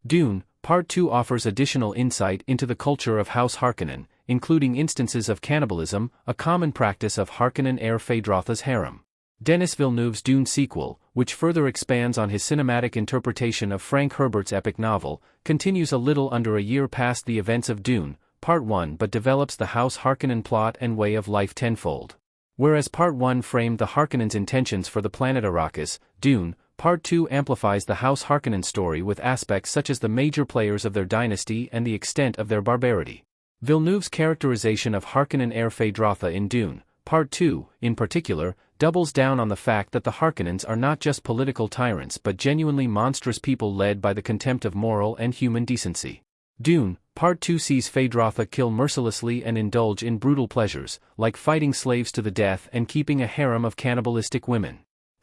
Dune, Part 2 offers additional insight into the culture of House Harkonnen, including instances of cannibalism, a common practice of Harkonnen heir Feyd-Rautha's harem. Denis Villeneuve's Dune sequel, which further expands on his cinematic interpretation of Frank Herbert's epic novel, continues a little under a year past the events of Dune, Part 1 but develops the House Harkonnen plot and way of life tenfold. Whereas Part 1 framed the Harkonnens' intentions for the planet Arrakis, Dune, Part 2 amplifies the House Harkonnen story with aspects such as the major players of their dynasty and the extent of their barbarity. Villeneuve's characterization of Harkonnen heir Feyd-Rautha in Dune, Part 2, in particular, doubles down on the fact that the Harkonnens are not just political tyrants but genuinely monstrous people led by the contempt of moral and human decency. Dune, Part 2 sees Feyd-Rautha kill mercilessly and indulge in brutal pleasures, like fighting slaves to the death and keeping a harem of cannibalistic women.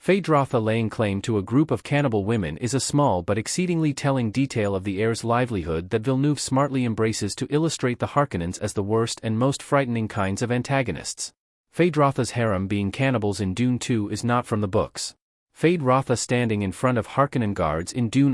Feyd-Rautha laying claim to a group of cannibal women is a small but exceedingly telling detail of the heir's livelihood that Villeneuve smartly embraces to illustrate the Harkonnens as the worst and most frightening kinds of antagonists. Feyd-Rautha's harem being cannibals in Dune 2 is not from the books. Feyd-Rautha standing in front of Harkonnen guards in Dune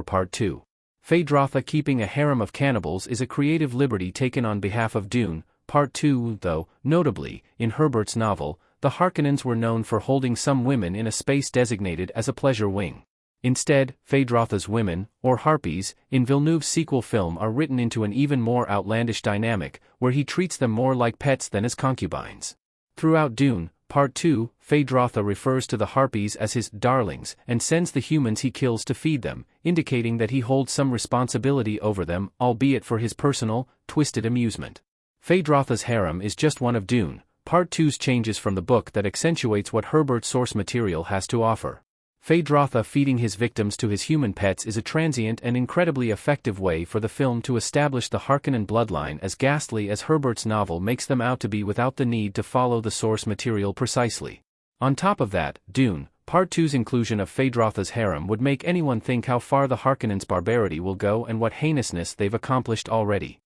Part 2. Feyd-Rautha keeping a harem of cannibals is a creative liberty taken on behalf of Dune, Part 2, though, notably, in Herbert's novel, the Harkonnens were known for holding some women in a space designated as a pleasure wing. Instead, Feyd-Rautha's women, or harpies, in Villeneuve's sequel film are written into an even more outlandish dynamic, where he treats them more like pets than as concubines. Throughout Dune, Part 2, Feyd-Rautha refers to the harpies as his darlings and sends the humans he kills to feed them, indicating that he holds some responsibility over them, albeit for his personal, twisted amusement. Feyd-Rautha's harem is just one of Dune, Part 2's changes from the book that accentuates what Herbert's source material has to offer. Feyd-Rautha feeding his victims to his human pets is a transient and incredibly effective way for the film to establish the Harkonnen bloodline as ghastly as Herbert's novel makes them out to be without the need to follow the source material precisely. On top of that, Dune, Part 2's inclusion of Feyd-Rautha's harem would make anyone think how far the Harkonnens' barbarity will go and what heinousness they've accomplished already.